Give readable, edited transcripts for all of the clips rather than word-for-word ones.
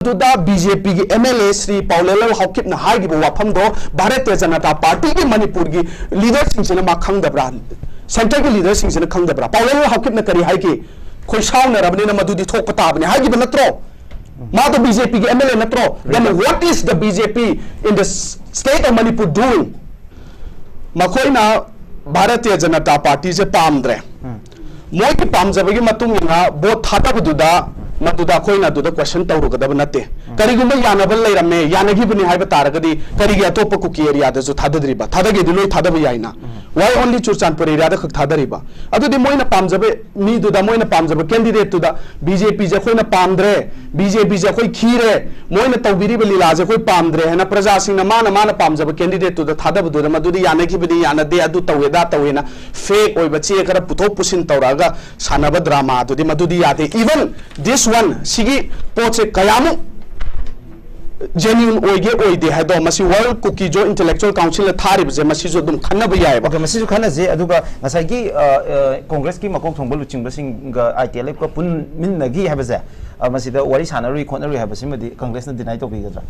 BJP की MLA Shri 𝗣𝗣𝗣𝗣𝗪 𝗪𝗡𝗪 हाइगिब वाफम दो भारतीय जनता पार्टी की मणिपुर की लीडर सिंह मा खंगदब्रा सेंटर की लीडर सिंह खंगदब्रा 𝗣𝗣𝗣𝗪 𝗪𝗡𝗪 करी है कि खोई साउनरबनी मदुदी थोक ताबने हाइगिब नत्रो मा तो बीजेपी की MLA नत्रो then what is the BJP in the state of Manipur doing मखोइना भारतीय जनता पार्टी से पामद्रे मोई की पामजबगी मतुंग इना बोट थादबदुदा मदुदा खोइना दुदा क्वेश्चन तौरुगदब नते करिगुम यानबल लेरमे यानगिबनि हाइबा तारगदी करिगे अतोप कुकी एरिया दजु थादद्रिबा थादगे दिलोय थादब याइना वाई ओनली चुरचानपुर एरिया द खक थादरिबा अदुदि मोइना पामजबे मी दुदा मोइना पामजबे कैंडिडेट तुदा बीजेपी जे खोइना पामद्रे बीजेपी जे खोइ खीरे मोइना तौबिरिबे लीला जे खोइ पामद्रे हैना प्रजा सिंह माना पामजबे कैंडिडेट तुदा थादब दुदा मदुदि यानगिबनि यानदे अदु तवेदा तवेना फेक ओइबा चे खरा पुथोक पुसिन तौरागा सानबा ड्रामा अदुदि मदुदि यादे इवन दिस वन सिगी पोचे कयामु genuine oige oide hado masi world cookie jo intellectual council tharib je masi jo dum khanna ba yai ba masi jo khanna je aduga ngasai gi congress ki makok thongba luching ba sing ga ITLF ko pun min nagi haba je masi da wari sanarui khonarui haba simadi congress na deny to bi gadra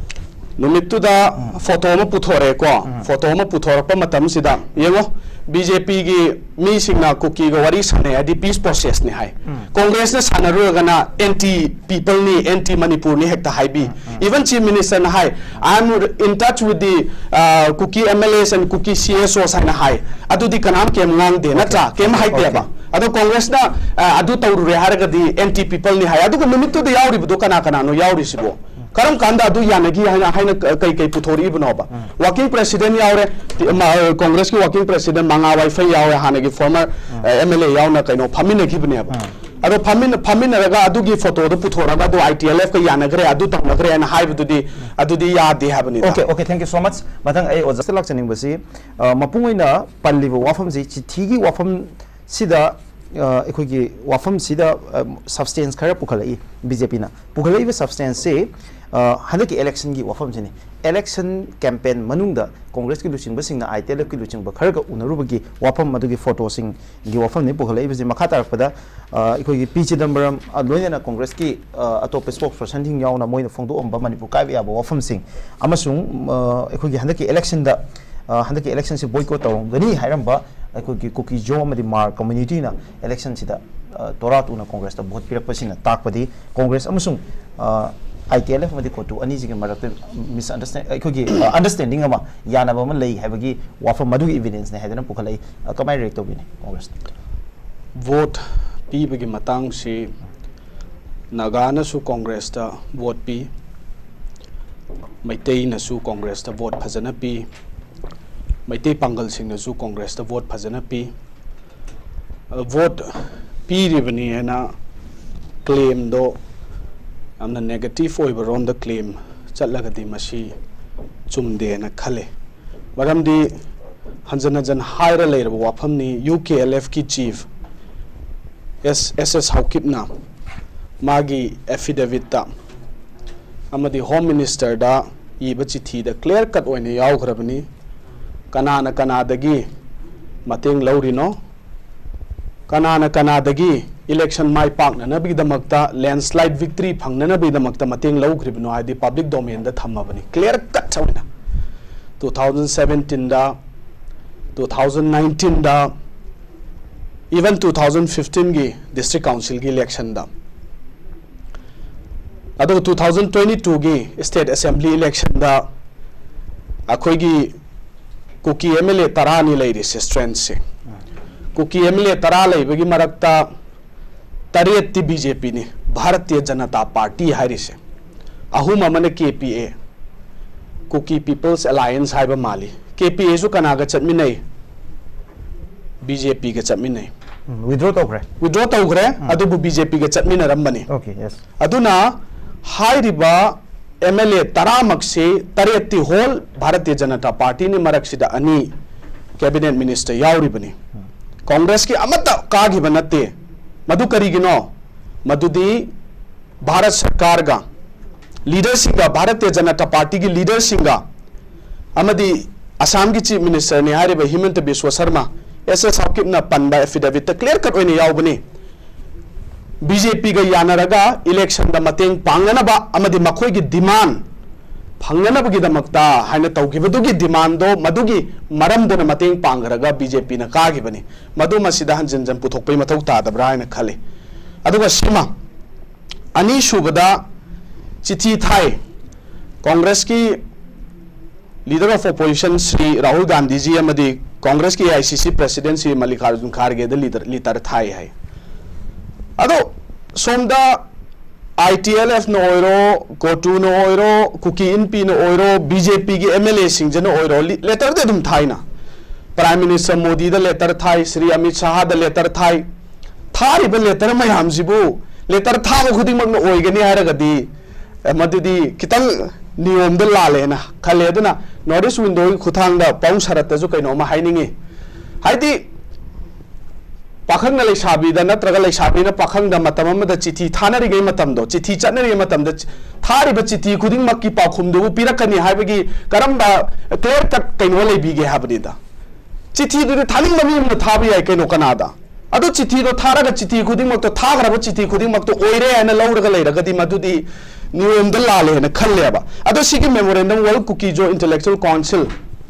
numittu da photo ma puthore ko photo ma puthorpa matam sida yengo BJP gi mi singna cookie ga wari sane adi peace process ni hai congress na sanaru gana anti people ni anti manipur ni hekta hai bi even chief minister na hai I am in touch with the cookie MLAs and cookie CSOs na hai adu di kanam kem ngang de na ta kem hai te ba adu congress na adu tawru re haraga di anti people ni hai adu ko numittu da yauri bu kana no yauri sibo करम कांदा अदु यानगी हाइना कई पुथोरी बनोबा working president यावरे Congress की working president मांगा wifi यावरे हाने की farmer MLA यावना कइनो फमिन खिबनेबा अदो फमिन रगा अदु की फोटो दो पुथोरगा दो ITLF का यानगरे अदु तमनगरे न अदुदी यादे हाबनी okay thank you so much मथंग ए ओजस लक्चनिंग बसी मपुंगइना पल्लिबो वाफम जी चिठीगी वाफम सिदा एखोगी वाफम सिदा सब्सटेंस खरा पुखलाई BJP ना पुखलाई सब्सटेंस से हंदक की इलेक्शन की वफम से इलेक्शन कैंपेन मनुंग कांग्रेस की लुचिंग बसिंग ITLF की लुचिंग खरग उनरुबगी वफम मदुगी फोटो सिंग की वफम ने पुखलाई बजे मखा तारपदा अखोगी P चिदंबरम लोइना कांग्रेस की अतोप स्पोक्स पर्सन थिंग यावना मोइन फोंदोअम्बा मणिपुर काबे याबो वफम सिंग अमसुंग अखोगी हंदक की इलेक्शन से बॉयकॉट तौरंगनी हायरंबा अखोगी कुकी जो अमदि मार कम्युनिटी ना इलेक्शन सिदा तोरा तुना कांग्रेस ता वोट पिरपसिना ताकपदी कांग्रेस अमसुंग ITLF मदि कोटु अनि जिगे मरते अंडरस्टैंडिंग अमा यानबा म लई हैबगी वाफम मदुगी एविडेंस ने हैदना पुखलाई कमाई रेट तो बिने कांग्रेस वोट पीबगी मतंग से नागाना सु कांग्रेस ता वोट पी मैतई नसु कांग्रेस ता वोट फजना पी मैतई पांगल सिंह नसु कांग्रेस ता वोट फजना पी वोट पी रिबनी है ना क्लेम दो हमने नेगेटिव रोम द क्लेम चलगदी मसी चुमदे न खले मरमदी हंजन हंजन हायर लेरब वाफमनी UKLF की चीफ SS हाउकिपना मागी एफिडेविट ता अमदी होम मिनिस्टर दा इब चिठी दा क्लियर कट ओइने यावग्रबनी कनादगी मतेंग लौरिनो कनादगी इलेक्शन माई पाकनबीदमक्ता लैंडस्लाइड विक्ट्री फंगनबीदमक्ता मतेंग लौग्रिबनो हाइदि पब्लिक डोमेन दा थम्मबनी क्लियर कट होइना 2017 दा 2019 दा इवन 2015 की डिस्ट्रिक्ट काउंसिल की इलेक्शन दा अदो 2022 की स्टेट असेंबली इलेक्शन दा अखोगी कुकी MLA तरानी लेरी से स्ट्रेंथ से कुकी MLA तरा लेबगी मरक्ता तरेत्ती BJP ने भारतीय जनता पार्टी हारी से अहुम अमन KPA कुकी पीपल्स अलायंस हाइबा माली KPA जो कनागा चटमिनई BJP के चटमिनई विड्रॉ तौग्रे अदुबु BJP के चटमिनरंबनी ओके यस अदुना हाइरिबा MLA तरामक से तरेत्ती होल भारतीय जनता पार्टी ने मरक्सिदा अनि कैबिनेट मिनिस्टर यावरिबनी कांग्रेस की अमत कागिबा नते मधु करीगिनो मधुदी भारत सरकार का लीडरशिप का भारतीय जनता पार्टी की लीडरशिप का अमदी असम की चीफ मिनिस्टर ने हारे हिमंत बिस्वा शर्मा SS हाउकिपना पन्बा एफिडेविट क्लियर कट ओइने यावबनी BJP ga yanaraga election da mateng panganaba amadi makhoi gi demand phanganaba gi damakta haina tawgibadugi demand do madugi maram do na mateng pangraga BJP na ka gi bani madu masida hanjin puthokpai mathau ta dabra haina khale aduga sima ani shubada chithi thai Congress ki leader of opposition Sri Rahul Gandhi ji amadi Congress ki ICC president Sri Mallikarjun Kharge da leader thai hai ado somda ITLF no oiro Kotu no oiro Kuki NP no oiro BJP ki MLA sing jano oiro letter de dum thai na Prime Minister Modi da letter thai Sri Amit Shah da letter thai thari ba letter mayam jibu letter tha ko khuding mag no oigani haragadi madidi kitang niyom da lale na khale aduna notice window khuthang da paung sarat ju kaino ma hainingi haidi pakhang na leisabi da natraga leisabi na pakhang da matam da chithi thanari gai matam do chithi chanari matam da thari ba chithi khuding mak ki pakhum du pirakani haibagi karamba clear cut kaino leibi ge habni da chithi du thaling mami na thabi ai kaino kanada ado chithi do tharaga chithi khuding mak to thagra ba chithi khuding mak to oire ana lauraga leiraga di madudi niyom da lale na khalle ba ado sigi memorandum World Cookie Jo Intellectual Council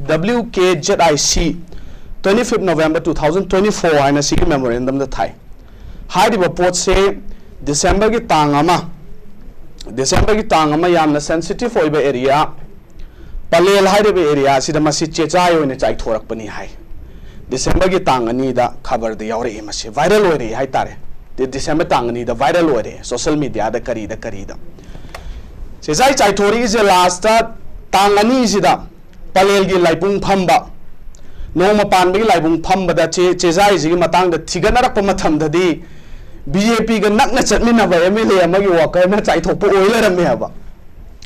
WKZIC 25th November 2024 aina sigi memorandum da thai haidi ba pot se December ki tangama yamna sensitive oiba area palel haide ba area sida masi chechai oine chai thorak pani hai December ki tangani da khabar da yaure e masi viral ore hai tare December tangani da viral ore social media da kari da Sezai chai thori is last tangani sida palel gi laipung phamba noma pan bi laipung phamba da chezai ji matang da thigana pa matham da di BJP ga nakna chatmina ba MLA amagi worker na chai thokpo oile ram me ba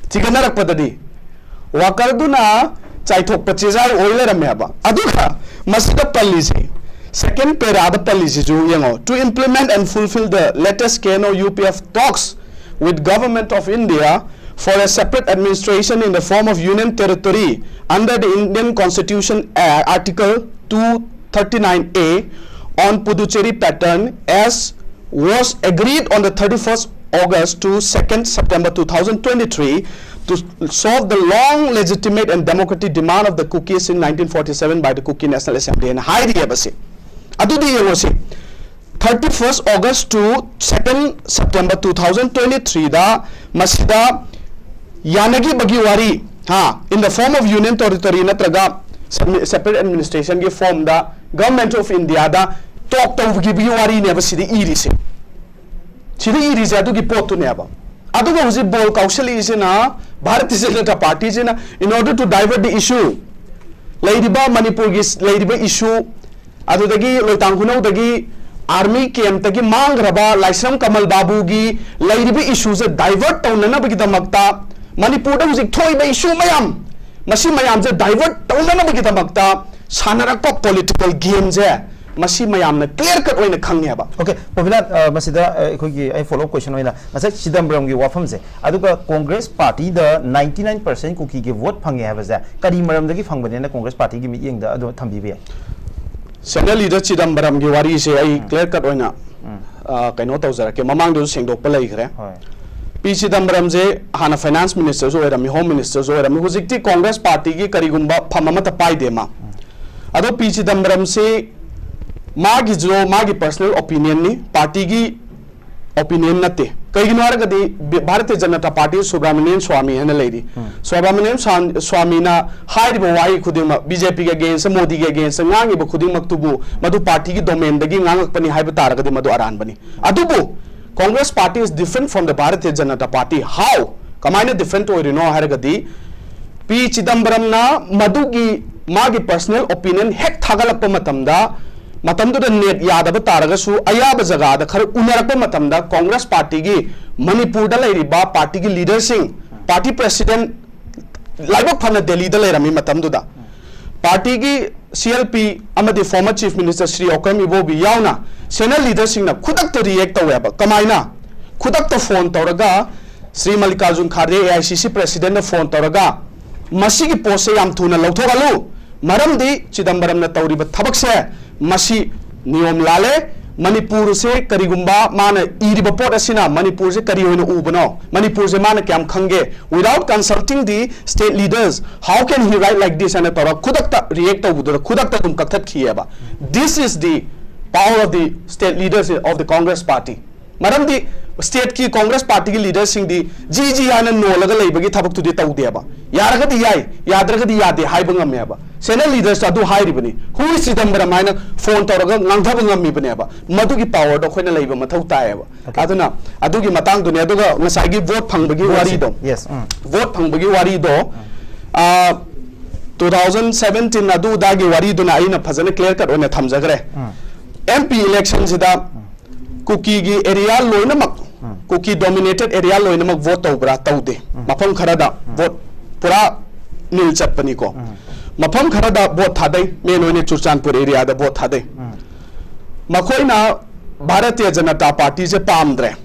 thigana rak pa da di worker du na chai thokpa chezai oile ram me ba aduka masida palli se second para da palli se ju yango to implement and fulfill the latest KNO UPF talks with government of India for a separate administration in the form of union territory under the Indian Constitution Article 239A on Puducherry pattern as was agreed on the 31st August to 2nd September 2023 to solve the long legitimate and democratic demand of the Cookies in 1947 by the Cookie National Assembly and high Diabasi. Adudi Yosi 31st August to 2nd September 2023 da masida yanagi bagi wari in the form of union territory natraga separate administration ki form da government of India da talk to bagi wari ne basidi irise adu ki potu ne ba adu ko usi bol kaushali is na Bharatiya Janata Party is na in order to divert the issue ladiba Manipur gi ladiba issue adu dagi loitang hunau dagi army camp tagi mangraba laisam Kamal Babu gi ladiba issue se divert taunana bagi damakta Manipur da hujik thoi ba issue mayam masi mayam je divert taunana bagi damakta sanarakpa political game je masi mayam na clear cut oina khangye ba okay popular masida ekhoi ai follow question oina masa Chidambaram gi wafam je aduga Congress party da 99% cookie gi vote phangye ha ba ja kari maram da gi phangbane na Congress party gi mi yeng da adu thambi be Senior leader Chidambaram gi wari se ai clear cut oina kaino tawjara ke mamang du sengdok pa lai khre P Chidambaram je hana finance minister zo era mi home minister zo era mi hujikti Congress party gi karigumba phamama ta pai de ma ado P Chidambaram se magi personal opinion ni party gi opinion nate kaigino haragadi Bharatiya Janata Party Subramanian Swamy hena leidi Subramanian Swamy na hairibo wai khudima BJP ge against Modi ge against ngangi bo khuding maktubu madu party gi domain dagi ngangak pani haiba taragadi madu aran bani adubu Congress party is different from the Bharatiya Janata Party how kamaina different oirino haragadi P Chidambaram na madu gi magi personal opinion hek thagalakpa matamda matamdu da net yadaba taragasu ayaba jaga da khar unarakpa matamda Congress party gi Manipur da lairiba party gi leader sing party president laibak phana Delhi da lairami matamdu da party gi CLP amadi former chief minister Sri 𝗚𝗣𝗣𝗣𝗟 yauna senior leader sing na khudak to react taweba kamaina khudak to phone tawraga Sri Mallikarjun Kharge AICC president na phone tawraga masi gi post yam thuna lawthogalu maramdi Chidambaram na tawriba thabak se masi niyom lale Manipur se karigumba mana iriba pot asina Manipur se kari hoina ubano Manipur se mana kyam khange without consulting the state leaders how can he write like this and tora khudakta react tawudura khudakta dum kaktat khiyeba this is the power of the state leaders of the Congress party madam the state ki Congress party ki leaders sing di ji ana no laga leibagi thabak tu de tawdeba yaraga di yai yadraga di yade haiba ngameba senior leaders adu hairibani who is Chidambaram haina phone tawraga ngangthaba ngammi baneba madu ki power do khoina leiba mathau taeba aduna adu ki matang dune aduga ngasai gi vote phangbagi wari do yes vote phangbagi wari do 2017 adu dagi wari duna aina phajana clear cut one thamjagre MP election sida cookie gi area loina mak cookie dominated area loina mak vote tawbra tawde mafam kharada vote pura nil chatpani ko mafam kharada vote thadai main oine Churchandpur area da vote thadai makhoina Bharatiya Janata Party se pamdre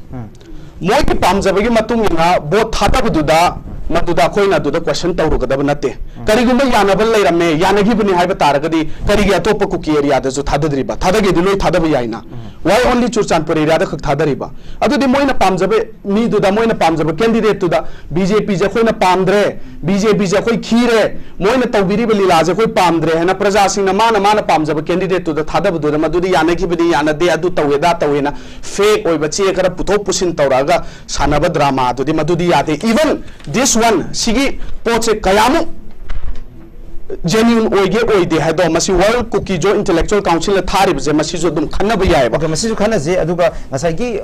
moi ki pamjabagi matung ina vote thadabduda maduda khoina duda question tawrugadaba natte karigumba yanabal leirame yanagi bani haiba taragadi karigi atopa cookie area da ju thadadriba thadagi diloi thadaba yaina why only Churchandpur area da khak thadariba adudi moina pamjabe mi duda moina pamjabe candidate tuda BJP je khoina pamdre BJP je khoi khire moina tawbiriba lila je khoi pamdre hena praja singna mana pamjabe candidate tuda thadabduda madudi yanagi bani yanade adu taweda tawena fake oiba che kara puthok pusin tawraga sanaba drama adudi madudi yade even this one sigi poche kayamu genuine oige oide hado masi world cookie jo intellectual council la thari je masi jo dum khanna ba yai ba masi jo khanna je aduga ngasai gi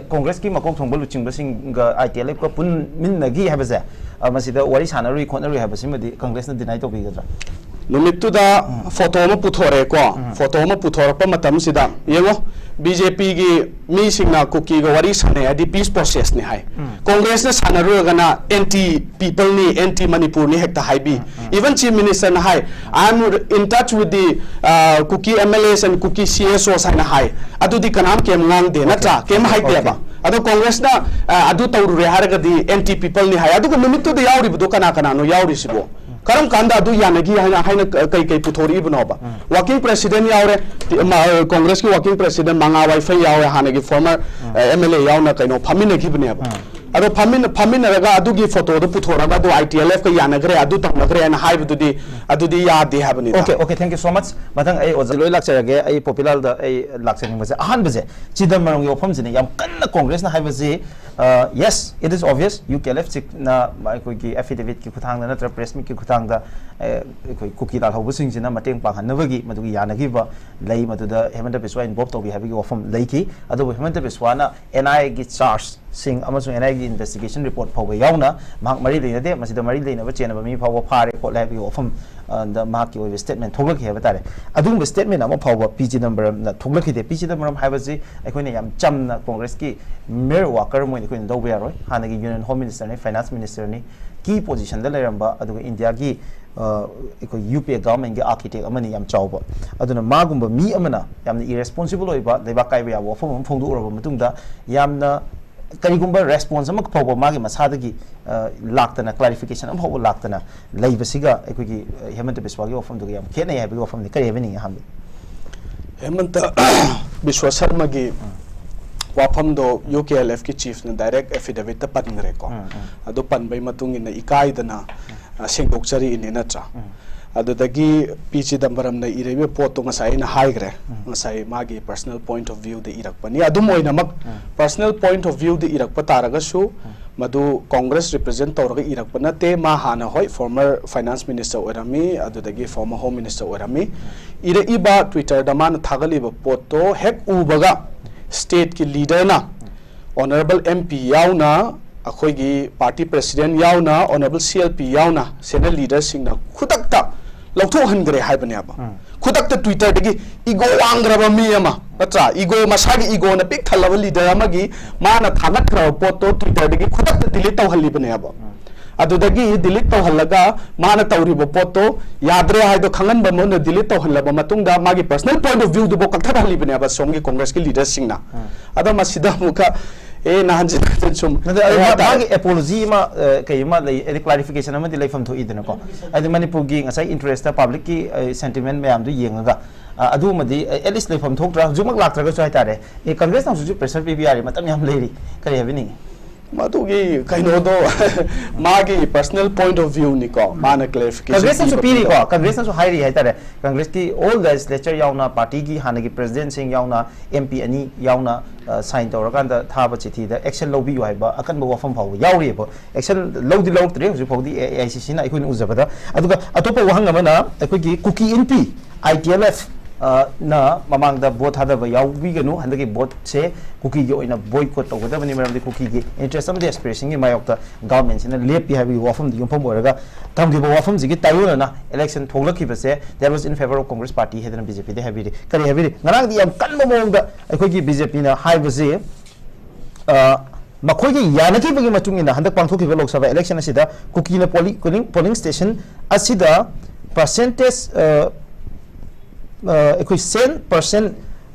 congress ki makok thongba luching ba sing ga ITL ko pun min nagi ha ba je masi da wari sanarui khonarui ha ba simadi congress na deny to bi gadra numittu da photo ma puthore ko photo ma puthor pa matam sida yengo BJP gi mi singna cookie ga wari sane adi peace process ni hai congress na sanaru ga na anti people ni anti Manipur ni hekta hai bi even chief minister na hai I am in touch with the cookie MLAs and cookie CSOs na hai adu di kanam kem ngang de na ta kem hai te ba adu congress na adu tawru re har ga di anti people ni hai adu ko numittu da yauri bu kana no yauri sibo karam kanda adu yanagi haina kai puthori ibnoba working president yaure congress ki working president manga wifi yaure hanagi former MLA yauna kaino phamina gibneba ado phamina raga adu gi photo do puthora adu ITLF ka yanagre adu tamnagre na adudi ya de habani okay thank you so much matang ai ozaloi lakcharage ai popular da ai lakcharing baje ahan baje Chidambaram yo pham jine yam kanna congress na haibaje yes it is obvious UKLF na koi ki affidavit ki khuthang na natra press meet ki khuthang da koi cookie dal hobu sing jina mateng pang hanabagi madugi yanagi ba lei maduda Hemanta Biswa involved to be having wafam leiki adu Hemanta Biswa na NI gi charge sing amasung NI gi investigation report phawa yauna mak mari leina de masida mari leina ba chena ba mi phawa phare ko lai bi wafam the mak ki statement thoglak he batare adum statement ama phawa Chidambaram na thoglak de Chidambaram haibaji aikoina yam chamna congress ki mayor worker moi ko do ba roi hanagi union home minister ni finance minister ni key position da leramba aduga India gi UPA government ge architect amani yam chawba aduna magumba mi amana yamna irresponsible oiba leba kaiba ya wafam phongdu uraba matungda yamna karigumba response am phawa magi masadagi laktana clarification am phawa laktana leibasiga ekogi Hemanta Biswa gi wafam duga yam khena ya bi wafam ni kare beni hambi Hemanta Biswa Sharma gi wafam do UKLF ki chief na direct affidavit ta panngre ko adu panbai matung ina ikai dana sengdokchari in na cha adudagi Chidambaram na irebe poto ngasai na haigre ngasai magi personal point of view de irakpani adu moina mak personal point of view de irakpa taraga su madu congress represent tawraga irakpana te ma hana hoi former finance minister orami adudagi former home minister orami ira iba Twitter da man thagali ba poto hek ubaga state ki leader na honorable MP yauna akhoi gi party president yauna honorable CLP yauna senior leaders sing na khudakta lautho hangre haibane aba khudakta Twitter dagi ego wangraba mi ama atra ego masagi ego na pik thalaba leader amagi mana thanakra poto Twitter dagi khudakta delete tawhalibane aba adudagi delete tawhalaga mana tawribo poto yadre haido khangan ba mon delete tawhalaba matungda magi personal point of view du bo kakthar halibane aba songi congress ki leaders sing na ada masida muka nahanji sum magi apology ma kayma lei clarification amadi leifam tho idena ko adi Manipur gi ngasai interest public ki sentiment mayam du yengaga ꯑꯗꯨꯃꯗꯤ at least ꯂꯩꯐꯝ ꯊꯣꯛꯇ꯭ꯔꯥ ꯍꯧꯖꯤꯛꯃꯛ ꯂꯥꯛꯇ꯭ꯔꯒꯁꯨ ꯍꯥꯏꯇꯥꯔꯦ ꯀꯪꯒ꯭ꯔꯦꯁꯅꯁꯨ pressure ꯄꯤꯕ ꯌꯥꯔꯤ ꯃꯇꯝ ꯌꯥꯝ ꯂꯩꯔꯤ ꯀꯔꯤ ꯍꯥꯏꯕꯤꯅꯤꯡꯉꯤ ꯃꯗꯨꯒꯤ ꯀꯩꯅꯣꯗꯣ ꯃꯥꯒꯤ ꯄꯔꯁꯅꯦꯜ ꯄꯣꯏꯟꯠ ꯑꯣꯐ ꯚ꯭ꯌꯨꯅꯤꯀꯣ ꯃꯥꯅ ꯀ꯭ꯂꯦꯔꯤꯐꯤꯀꯦꯁꯟ ꯀꯪꯒ꯭ꯔꯦꯁꯅꯁꯨ ꯄꯤꯔꯤꯀꯣ ꯀꯪꯒ꯭ꯔꯦꯁꯅꯁꯨ ꯍꯥꯏꯔꯤ ꯍꯥꯏꯇꯥꯔꯦ ꯀꯪꯒ꯭ꯔꯦꯁꯀꯤ ꯑꯣꯜ ꯂꯦꯖꯤꯁꯂꯦꯆꯔ ꯌꯥꯎꯅ ꯄꯥꯔꯇꯤꯒꯤ ꯍꯥꯟꯅꯒꯤ ꯄ꯭ꯔꯦꯁꯤꯗꯦꯟꯠꯁꯤꯡ ꯌꯥꯎꯅ MP 2 ꯌꯥꯎꯅ ꯁꯥꯏꯟ ꯇꯧꯔꯀꯥꯟꯗ ꯊꯥꯕ ꯆꯤꯊꯤꯗ ꯑꯦꯛꯁꯟ ꯂꯧꯕꯤꯌꯨ ꯍꯥꯏꯕ ꯑꯀꯟꯕ ꯋꯥꯐꯝ ꯐꯥꯎꯕ ꯌꯥꯎꯔꯤꯕ ꯑꯦꯛꯁꯟ ꯂꯧꯗ꯭ꯔꯤ ꯍꯧꯖꯤꯛ ꯐꯥꯎꯗꯤ AICCꯅ ꯑꯩꯈꯣꯏꯅ ꯎꯖꯕꯗ ꯑꯗꯨꯒ ꯑꯇꯣꯞꯄ ꯋꯥꯍꯪ ꯑꯃꯅ ꯑꯩꯈꯣꯏꯒꯤ cookie NP ITLF na mamangda both hadaba yaubiganu handagi both se kuki gi oina boycott tawgadabani maramdi kuki gi interest of the aspiration gi mayokta government sina lepi habi wafam di yumpham oraga tamgiba wafam jigi tayuna na election thoglakibase that was in favor of Congress party hedana BJP de habiri kari habiri ngarang di yam kanma mongda akhoi BJP na haibase makhoi yanaki bagi machungina handak pangthokiba lok sabha election asida kuki na polling station asida percentage ꯑꯩꯈꯣꯏ 10%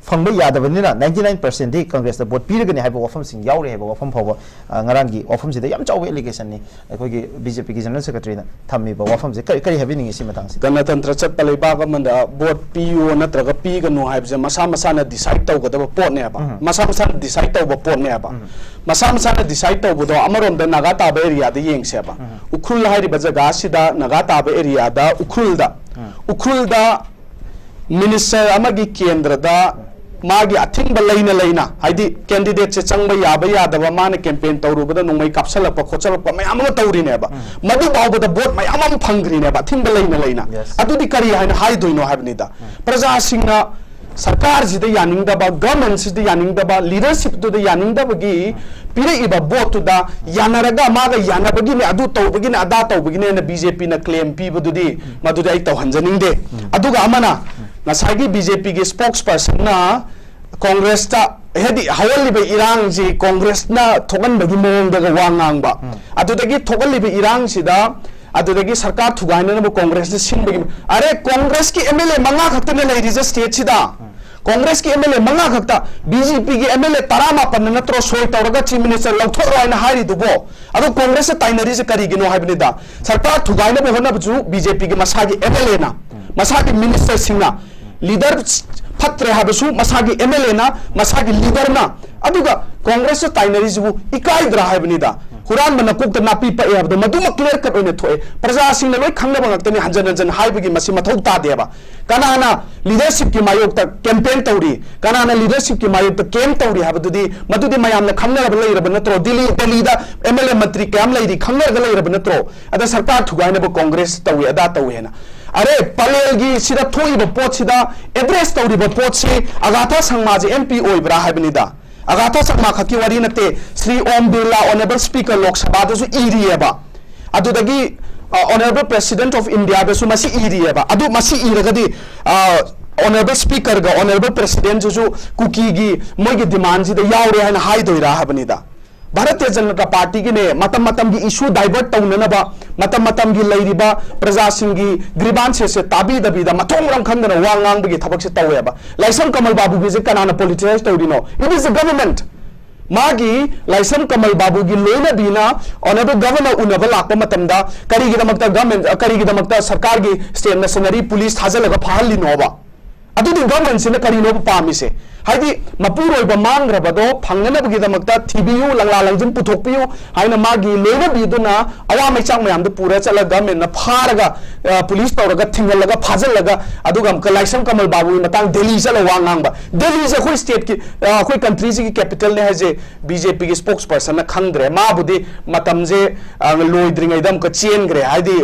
ꯐꯪꯕ ꯌꯥꯗꯕꯅꯤꯅ 99% ꯗꯤ ꯀꯪꯒ꯭ꯔꯦꯁꯇ vote ꯄꯤꯔꯒꯅꯤ ꯍꯥꯏꯕ ꯋꯥꯐꯝꯁꯤꯡ ꯌꯥꯎꯔꯦ ꯍꯥꯏꯕ ꯋꯥꯐꯝ ꯐꯥꯎꯕ ꯉꯔꯥꯡꯒꯤ ꯋꯥꯐꯝꯁꯤꯗ ꯌꯥꯝ ꯆꯥꯎꯕ ꯑꯦꯂꯤꯒꯦꯁꯟꯅꯤ ꯑꯩꯈꯣꯏꯒꯤ BJPꯒꯤ ꯖꯅꯔꯦꯜ ꯁꯦꯀ꯭ꯔꯦꯇꯔꯤꯅ ꯊꯝꯃꯤꯕ ꯋꯥꯐꯝꯁꯦ ꯀꯔꯤ ꯍꯥꯏꯕꯤꯅꯤꯡꯉꯤ ꯁꯤ ꯃꯇꯥꯡꯁꯤꯗ ꯒꯅꯇꯟꯇ꯭ꯔ ꯆꯠꯄ ꯂꯩꯕꯥꯛ ꯑꯃꯗ ꯚꯣꯠ ꯄꯤꯌꯨ ꯅꯠꯇ꯭ꯔꯒ ꯄꯤꯒꯅꯨ ꯍꯥꯏꯕꯁꯦ ꯃꯁꯥ ꯃꯁꯥꯅ ꯗꯤꯁꯥꯏꯗ ꯇꯧꯒꯗꯕ ꯄꯣꯠꯅꯦꯕ ꯃꯁꯥ ꯃꯁꯥꯅ ꯗꯤꯁꯥꯏꯗ ꯇꯧꯕ ꯄꯣꯠꯅꯦꯕ ꯃꯁꯥ ꯃꯁꯥꯅ ꯗꯤꯁꯥꯏꯗ ꯇꯧꯕꯗꯣ ꯑꯃꯔꯣꯝꯗ ꯅꯥꯒꯥ ꯇꯥꯕ ꯑꯦꯔꯤꯌꯥꯗ ꯌꯦꯡꯁꯦꯕ ꯎꯈ꯭ꯔꯨꯜ ꯍꯥꯏꯔꯤꯕ ꯖꯒꯥ ꯑꯁꯤꯗ ꯅꯥꯒꯥ ꯇꯥꯕ ꯑꯦꯔꯤꯌꯥꯗ ꯎꯈ꯭ꯔꯨꯜꯗ ꯃꯤꯅꯤꯁꯇꯔ ꯑꯃꯒꯤ ꯀꯦꯟꯗ꯭ꯔꯗ ꯃꯥꯒꯤ ꯑꯊꯤꯡꯕ ꯂꯩꯅ ꯍꯥꯏꯗꯤ ꯀꯦꯟꯗꯤꯗꯦꯠꯁꯦ ꯆꯪꯕ ꯌꯥꯕ ꯌꯥꯗꯕ ꯃꯥꯅ ꯀꯦꯝꯄꯦꯟ ꯇꯧꯔꯨꯕꯗ ꯅꯣꯡꯃꯩ ꯀꯥꯞꯁꯜꯂꯛꯄ ꯈꯣꯠꯆꯜꯂꯛꯄ ꯃꯌꯥꯝ ꯑꯃ ꯇꯧꯔꯤꯅꯦꯕ ꯃꯗꯨ ꯐꯥꯎꯕꯗ ꯚꯣꯠ ꯃꯌꯥꯝ ꯑꯃ ꯐꯪꯈ꯭ꯔꯤꯅꯦꯕ ꯑꯊꯤꯡꯕ ꯂꯩꯅ ꯑꯗꯨꯗꯤ ꯀꯔꯤ ꯍꯥꯏꯅ ꯍꯥꯏꯗꯣꯏꯅꯣ ꯍꯥꯏꯕꯅꯤꯗ ꯄ꯭ꯔꯖꯥꯁꯤꯡꯅ सरकारसिदा यानिंगदबा गवर्नमेंटसिदा यानिंगदबा लीडरशिपतुदा यानिंगदबगी पिरइबा बोतुदा यानरगा मागा यानबगिने अदु तौबगिने अदा तौबगिने न बीजेपी न क्लेम पीबदुदी मदुदा आई तौहंजनिंगदे अदुगा अमना नसागी बीजेपी गे स्पोक्सपर्सन ना कांग्रेस ता हेदी हवलिबे इरांग जी कांग्रेस ना थोगनबगी मोंगदगा वांगांगबा अदुदगी थोगलिबे इरांग सिदा अदुदगी सरकार थुगाइननबो कांग्रेस ने सिनबगी अरे कांग्रेस की एमएलए मंगा खतने लेरिज स्टेट सिदा कांग्रेस की एमएलए मंगा खता बीजेपी की एमएलए 15 नत्रो सोय तौरगा चीफ मिनिस्टर लौथोरो आइना हारिदुबो अदो कांग्रेस ताइनरी से करिगिनो हाइबनिदा सरकार थुगाइनबो होनबजु बीजेपी की मसागी एमएलए ना मसागी मिनिस्टर सिंगना लीडर फत्रे हाबसु मसागी एमएलए ना मसागी लीडर ना अदुगा कांग्रेस ताइनरी जुबु इकाइद्रा हाइबनिदा हुरान मन कुक नापी पे हबद मदुम क्लियर कट ओने थोए प्रजा सिंह लोय खंगब ngaktani hanjan hanjan haibagi masi mathau ta deba kanana leadership ki mayok ta campaign tawri kanana leadership ki mayok ta campaign tawri habadudi madudi mayam na khangna ba leirab natro delhi da mla mantri kam leiri khangna ga leirab natro ada sarkar thugaina ba congress tawi ada tawi na अरे पलेल की सिदा थोई ब pot सिदा address तौरी ब पोट से अगाथा संगमा जे MP ओइब्रा हाइबनिदा अगाथा संगमा खकी वरी नते श्री ओम बिरला ऑनरेबल स्पीकर लोकसभा दसु इरियबा अदुदगी ऑनरेबल प्रेसिडेंट ऑफ इंडिया दसु मसी इरियबा अदु मसी इरगदी ऑनरेबल स्पीकर गा ऑनरेबल प्रेसिडेंट जसु कुकी गी मोइगी डिमांड सिदा यावरे हाइना हाइदोइरा हाबनिदा भारतीय जनता पार्टी की ने मतम की इशू डाइवर्ट तौननबा मतम की लैरिबा प्रजा सिंह की ग्रीवांस से ताबी दबीदा मथोंग रंग खंदना वांगांग बगी थबक से तौएबा लाइसम कमल बाबू की जे कनाना पॉलिटिसाइज तौरिनो इट इज द गवर्नमेंट मागी लाइसम कमल बाबू की लोइना बीना ऑनरेबल गवर्नर उनबा लाप मतमदा करिगिदमक्ता गवर्नमेंट करिगिदमक्ता सरकार की स्टेट मशीनरी पुलिस थाजलगा फाहलिनोबा अदुदि गवर्नमेंट सिना करिनो पामिसे हाइदि मपुरोइबा मांग्रबदो फंगनबगिदमक्ता थिबियु लंगला लंजन पुथोकपियु हाइना मागी लोइना बिदुना अवा मैचांग मयामदो पुरा चला गवर्नमेंट ना फारगा पुलिस तौरगा थिंगलगा फाजलगा अदुगा लाइसम कमल बाबू मतंग दिल्ली चला वांगांगबा दिल्ली से कोई स्टेट की कोई कंट्री की कैपिटल ने है बीजेपी की स्पोक्स पर्सन ना खंगद्रे माबुदि मतमजे लोइद्रिंगैदम का चेनग्रे हाइदि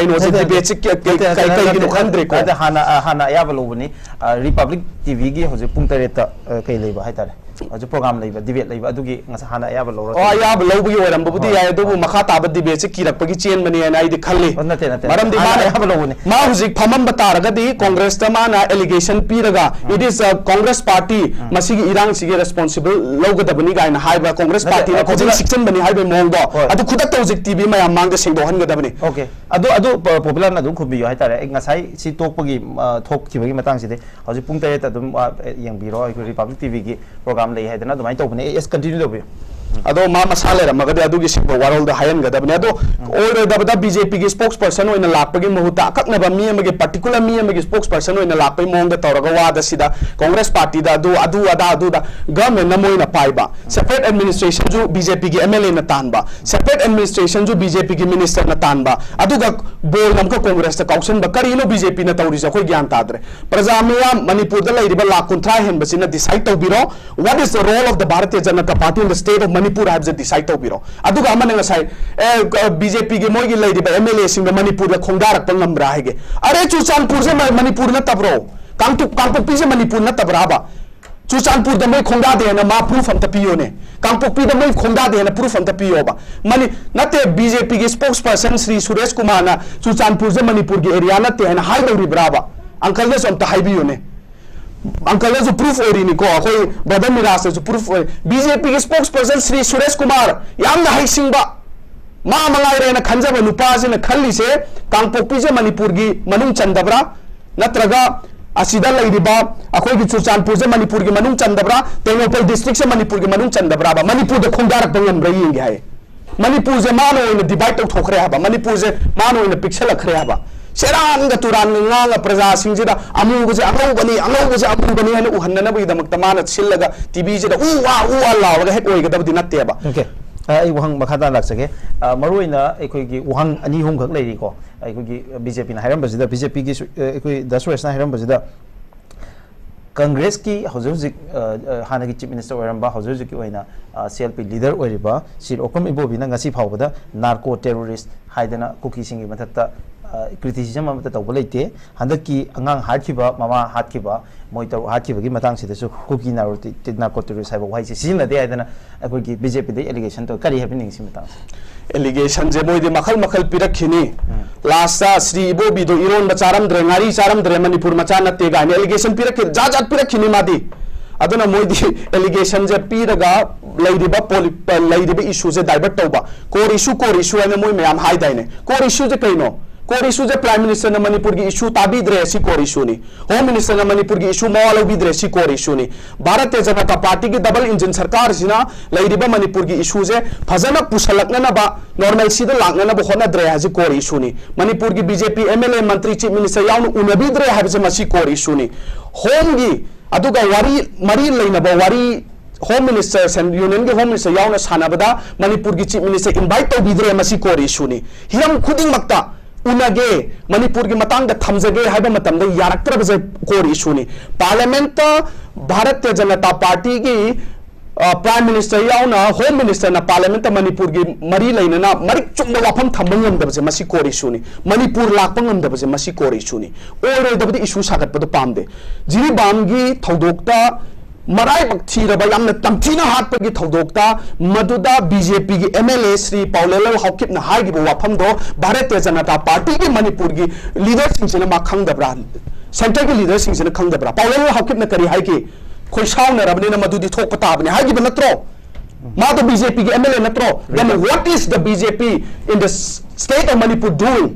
कैनो से डिबेट से कई खंगद्रे को हाना याबलोबनी रिपब्लिक टीवी की होजे पुंग तरेता कई लेबा हाइतारे अजु प्रोग्राम लेबा डिबेट लेबा अदुगी ngasa hana ayaba lawra ayaba lawbagi oirambudi yae adubu makha taba debate se kirakpagi chen mani ana idi khalli maram di mana ayaba lawbuni ma hujik phamam bataragadi congress ta mana allegation piraga it is a congress party masigi irang sige responsible lawgadabani gaina haiba congress party na khojing section bani haiba mongdo adu khudak tawjik tv mayam mangda sengdo hangadabani okay adu popular na dum khubiyo haitare ngasai si tokpagi thokkhibagi matang side hojik pung tare ta dum yengbiro republic tv gi program lei haidana dumai tobne yes continue dobi अदो मा मसा लेरमगदे अदुगी सिंबो वारोल दा हायन गदबने अदो ओरे दबदा BJP की spokes person ओइना लाकपगी महुता अककनबा मी अमगे particular मी अमगे spokes person ओइना लाकपई मोंग तौरगा वादा सिदा Congress party दा अदु गवर्नमेंट न मोइना पाइबा सेपरेट एडमिनिस्ट्रेशन जो बीजेपी की एमएलए न तानबा सेपरेट एडमिनिस्ट्रेशन जो बीजेपी की मिनिस्टर न तानबा अदुगा बोल नमका कांग्रेस ता काउंसन करीनो बीजेपी न तौरिस अखोय ज्ञान ताद्रे प्रजा मिया मणिपुर दा लैरिबा लाख 30 हेनबसिना डिसाइड तौबिरो what is the role of the Bharatiya Janata party in the state of Manipur have decide तौबिरो अदुगा अमने ngasai बीजेपी के मोगी लैरिबा एमएलए सिंग मणिपुर दा खोंदारक ngambra hege अरे चुचानपुर से मणिपुर न तबरो कांगपोक्पी से मणिपुर न तबराबा चुचानपुर दा मै खोंदा दे ना मा प्रूफ हम तपियो ने कांगपोक्पी दा मै खोंदा दे ना प्रूफ हम तपियो बा मनी नते बीजेपी के स्पोक्स पर्सन श्री सुरेश कुमार ना चुचानपुर से मणिपुर के एरिया नते है ना हाई दौरी बराबा अंकल ने सोम हाइबियो ने अंकल ने जो प्रूफ ओरी नि को कोई ब्रदर मिरास जो प्रूफ बीजेपी के स्पोक्स पर्सन श्री सुरेश कुमार याम हाई सिंबा मा मंगाइरे ना खंजब नुपा से ना खल्ली से कांगपोक्पी से मणिपुर की मनुंग चंदबरा नत्रगा असिदा लैरिबा अखोई की चुचानपुर से मणिपुर की मनुंग चंदबरा तेंगोपल डिस्ट्रिक्ट से मणिपुर की मनुंग चंदबरा मणिपुर द खोंदारक बंगम रही है मणिपुर से मानो इन डिवाइड तो ठोकरे हबा मणिपुर से मानो इन पिक्सल अखरे हबा सेरान ग तुरान ngang प्रजा सिंजिदा अमुगजे अनौबनी अमुगनी हन उहन्ननबगी दमक तमाना छिल्लगा टीवी जे उ वा लावगा हेक ओइगदबदि नत्तेबा ओके आई वहंग मखादा लाक्सगे मरुइना एकोइगी वहंग अनि हुम खक लेरि को एकोइगी बीजेपी ना हैरम बीजेपी की एकोइ दसुरेसना हैरम बजिदा कांग्रेस की हौजिक हाना की चीफ मिनिस्टर ओरंबा हौजिक की ओइना सीएलपी लीडर ओरिबा सिर ओकम इबोबिना ngasi फावबदा नार्को टेररिस्ट हाइदना कुकी सिंगी मथक्ता क्रिटिसिजम अमत तौब लेते हंदकी अंगांग हाटखिबा मामा हाटखिबा मोइतो हाटखिबगी मतंग सिदसु कुकी नार्को टेररिस्ट हाइबा वाइसे सिजिनदे हाइदना अखोइगी बीजेपी दे एलिगेशन तो करी हैपनिंग सि मतंग एलिगेशन जे मोइदे मखल पिरखिनी लास्टा श्री इबोबी दो इरोन बचारमद्रे ngaरी चारमद्रे मणिपुर मचा नते गाने एलिगेशन पिरखि जाजात पिरखिनी मादी अदुना मोइदी एलिगेशन जे पीरगा लैरिबा इशू जे डाइवर्ट तौबा कोर इशू अने मोइ मयाम हाइदाइने कोर इशू जे कइनो कोर इशू जे प्राइम मिनिस्टर ने मणिपुर की इशू ताबीद्रे सी कोर इशू नी होम मिनिस्टर ने मणिपुर की इशू मवालौबीद्रे सी कोर इशू नी भारतीय जनता पार्टी की डबल इंजन सरकार सिना लैरिबा मणिपुर की इशू जे फजना पुसलकनबा नॉर्मल सीदा लांगनबा होनद्रे हाजि कोर इशू नी मणिपुर की बीजेपी एमएलए मंत्री चीफ मिनिस्टर याउन उनबीद्रे हाबजे मसी कोर इशू नी होम की अदुगा वारी मरी लैनबा वारी होम मिनिस्टर यूनियन के होम मिनिस्टर याउन सानबदा मणिपुर की चीफ मिनिस्टर इनवाइट तौबीद्रे मसी कोर इशू नी हिरम खुदिंग मक्ता उनगे मणिपुर की मतंग थमजगे हाइबा मतम दे यारक्तरबजे कोर इशू नी पार्लियामेंट भारतीय जनता पार्टी की प्राइम मिनिस्टर याउना होम मिनिस्टर ना पार्लियामेंट मणिपुर की मरी लैनना मरिक चुंग वाफम थमंगमदबजे मसी कोर इशू नी मणिपुर लाकपंगमदबजे मसी कोर इशू नी ओरेदबदि इशू सागतपदो पामदे जिरिबाम की थौदोक्ता मराई बक्थीरबा यामना तमथीना हाटपगी थौदोक्ता मदुदा बीजेपी की एमएलए श्री 𝗣𝗢𝗣𝗣𝗟 हाइगिबो वाफमदो भारतीय जनता पार्टी की मणिपुर की लीडर सिंह मा खंगदब्रा सेंटर की लीडर सिंह खंगदब्रा 𝗣𝗢𝗣𝗣𝗟 करी हाइकी खोई साउनरबने मदुदी थोक ताबने हाइगिबो नत्रो मा तो बीजेपी की एमएलए नत्रो then what is the BJP in the state of Manipur doing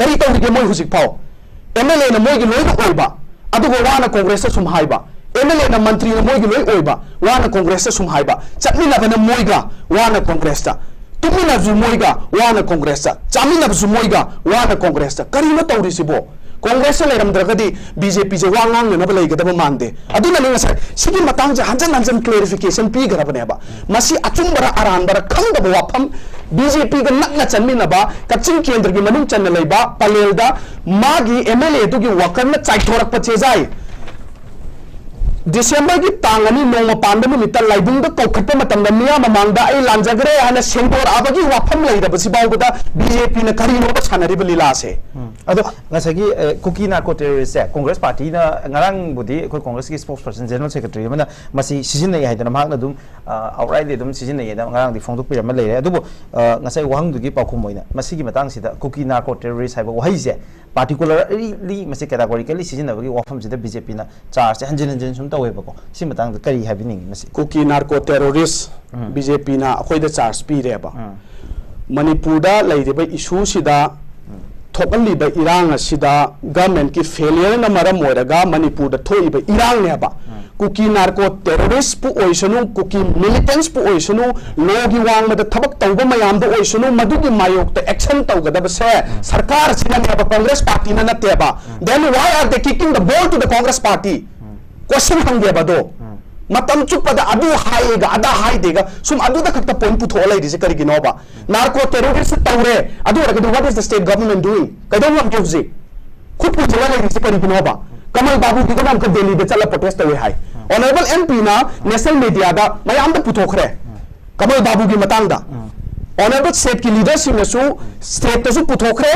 करी तौरिगे मोय हुजिक फाव एमएलए न मोयगी लोइबा ओइबा अदुगो वाना कांग्रेस सुम हाइबा एमएलए न मंत्री न मोयगी लोइ ओइबा वाना कांग्रेस सुम हाइबा चटमिनाबन मोयगा वाना कांग्रेस तुमिना जु मोयगा वाना कांग्रेस चामिना जु मोयगा वाना कांग्रेस करीनो तौरिसिबो कांग्रेस लेरमद्रगदी बीजेपी जे वांगांग नब लेगदब मानदे अदुना ने ngasa sigi matang je hanjan clarification pi garabneba masi achumbara aranbara khangdab wafam BJP का नक्ना चन्मिनबा कच्चिंग केंद्र की मनुंग चन्न लेबा पलेलदा मागी एमएलए दुगी वकन चाइथोरक पचेजाई दिसंबर की तांगनी नोंग पांड नुमित लाइबुंग कौखट मिया ममांगदा आई लांजगरे हाना सेंगोर आबगी वाफम लेदबसि बावबदा बीजेपी न करीनो सानरिब लीला से अदो ngasagi कुकी नार्को टेररिस्ट है कांग्रेस पार्टी ना ngarang budi khoi कांग्रेस की स्पोक्स पर्सन जनरल सेक्रेटरी मना मसी सिजिन नै हाइदना मागना दुम आउटराइटली दुम सिजिन नै दा ngarang di phongdok piram leire adubo ngasai wahang dugi paukhum moina masi gi matang sida Kuki narco terrorist हाइबा वहाई जे particularly masi categorically सिजिन नबगी वाफम सिदा बीजेपी ना चार्ज हंजन सुम तवेबको सि मतंग करी हाबिनिंग मसी कुकी नार्को टेररिस्ट बीजेपी ना अखोइदा चार्ज पीरेबा मणिपुर दा लैरिबा इशू सिदा थोपलिबा इरांग सिदा गवर्नमेंट की फेलियर न मरम ओरगा मणिपुर दा थोइबा इरांग नेबा कुकी नार्को टेररिस्ट पु ओइसनु कुकी मिलिटेंट्स पु ओइसनु लोगी वांग मद थबक तौब मयाम दो ओइसनु मदुगी मायोग ते एक्शन तौगदब से सरकार सिनने कांग्रेस पार्टी न नतेबा then why are they kicking the ball to the Congress party question हंगे बदो मतम चुपदा अदु हाइगा अदा हाइदेगा सुम अदु द खत पॉइंट पुथो लैदिसे करिगिनोबा नार्को टेररिस्ट तौरे अदु रगदु what is the state government doing कदम हम जुजी खुद पुथो लैदिसे करिगिनोबा कमल बाबू की गम दिल्ली में चल प्रोटेस्ट तवे हाई ऑनरेबल एमपी ना नेशनल मीडिया दा मयाम दा पुथोखरे कमल बाबू की मतंग दा ऑनरेबल स्टेट की लीडरशिप ने सु स्टेट तसु पुथोखरे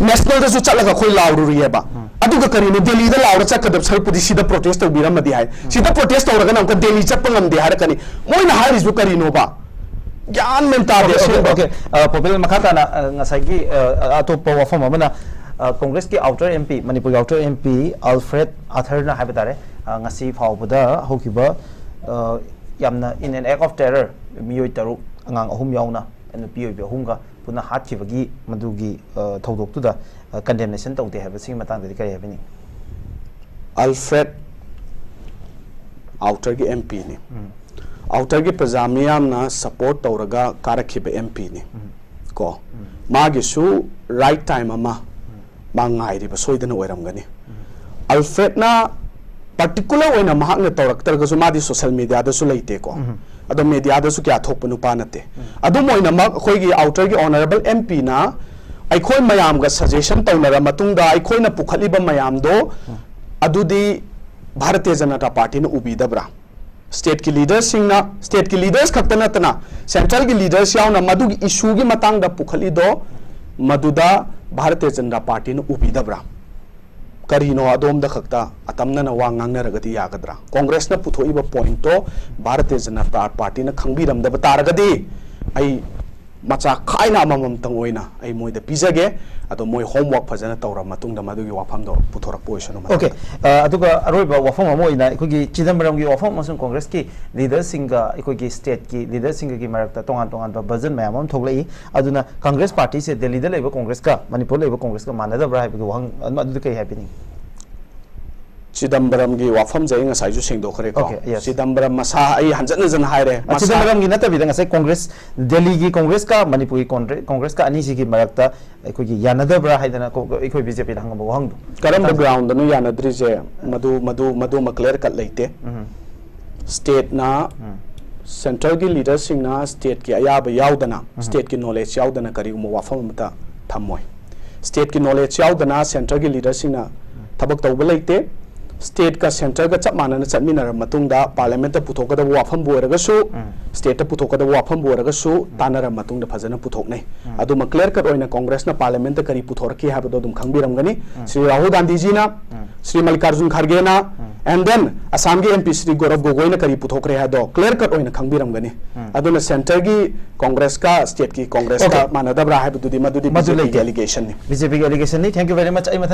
नेशनल तसु चलगा खोई लाउरुरी हेबा अदुगा करिनो दिल्ली दा लाउर चकदब सरपुदी सीधा प्रोटेस्ट तबिरम मदी हाई सीधा प्रोटेस्ट तौरगा नमक दिल्ली चप्पल नमदे हार कनी मोइना हारिसु करिनो बा ज्ञान मेंता दे ओके पॉपुलर मखाताना ngसाइगी अतोप वफम अमना कांग्रेस की outer MP Manipur outer MP Alfred Arthur है बतारे ngasi फाउबदा होखिबा यामना in an act of terror मियोय तरु अंगांग अहुम याउना नुपी ओइबे अहुमगा पुना हातखिबगी मदुगी थौदोक्तुदा कंडेमनेशन तौदे हाबसिंग मतंगदि करै हाबिनी अल्फ्रेड आउटर की एमपी ने आउटर की प्रजामियाम ना सपोर्ट तौरगा कारखिबे एमपी ने को मागिसु राइट टाइम अमा मांगाइरिबा सोइदना ओइरमगनी अल्फ्रेड ना पर्टिकुलर ओइना महांग तौरक्तरगसु मादी सोशल मीडिया दसु लेते को अदो मीडिया दसु क्या थोप नुपा नते अदो मोइना मग खोइगी आउटर की ऑनरेबल एमपी ना अखोय मयाम गा सजेशन तौनरा मतुंगा अखोयना पुखलिबा मयाम दो अदुदी भारतीय जनता पार्टी ने उबीदब्रा स्टेट की लीडर्स सिंगना स्टेट की लीडर्स खक्तनतना सेंट्रल की लीडर्स यावना मदुगी इशू की मतंग दा पुखली दो मदुदा भारतीय जनता पार्टी ने उबीदब्रा करीनो अदोम द खक्ता अतमना वा ngangnaragadi yagadra कांग्रेस न पुथोइबा पॉइंट तो भारतीय जनता पार्टी न खंगबिरमदब तारगदी आई मचा खाइना अममम तंग ओइना आई मोइदा पिजगे अदो मोइ होमवर्क फजना तौरा मतुंग द मदुगी वाफम दो पुथोरक पोइसनो ओके अदुगा अरोइबा वाफम अमोइना इखोगी चिदंबरम की वाफम मसुं कांग्रेस की लीडर सिंगा इखोगी स्टेट की लीडर सिंगा की मरकता तोंगान तोंगान बजन मयामम थोगलई अदुना कांग्रेस पार्टी से दिल्ली द लेबा कांग्रेस का मणिपुर लेबा कांग्रेस का मानदब्रा हाइबगु वहंग अदु कई हैपनिंग चिदंबरम की वाफम जई ngसाइजु सेंगदोखरे को चिदंबरम मसा आई हंजन जन हाइरे चिदंबरम की नतबिदा ngसाइ कांग्रेस दिल्ली की कांग्रेस का मणिपुरी कांग्रेस का अनिसी की मरकता इखोगी यानदब्रा हाइदना को इखोई बीजेपी हंग वहंग करम द ग्राउंड नु यानद्रि जे मधु मक्लेयर कट लेते स्टेट ना सेंट्रल की लीडर सिंगना स्टेट की अयाब याउदना स्टेट की नॉलेज याउदना करी वाफम मता थमोय स्टेट की नॉलेज याउदना सेंट्रल की लीडर सिंगना थबक तौब लेते स्टेट का सेंटर का चप मानना चटमिनर मतुंगदा पार्लियामेंट पुथोकदब वाफम बोरगसु स्टेट पुथोकदब वाफम बोरगसु तानर मतुंगदा फजना पुथोकनै अदु क्लियर कट ओइना कांग्रेस ना पार्लियामेंट करी पुथोरकी हाबदो दुम खंगबिरमगनी श्री राहुल गांधी जी ना श्री मल्लिकार्जुन खड़गे ना एंड देन असम की एमपी श्री गौरव गोगोई ना करी पुथोकरे हादो क्लियर कट ओइना खंगबिरमगनी अदुना सेंटर की कांग्रेस का स्टेट की कांग्रेस का मानदबरा हाबदुदी मदुदी बीजेपी एलिगेशन ने थैंक यू वेरी मच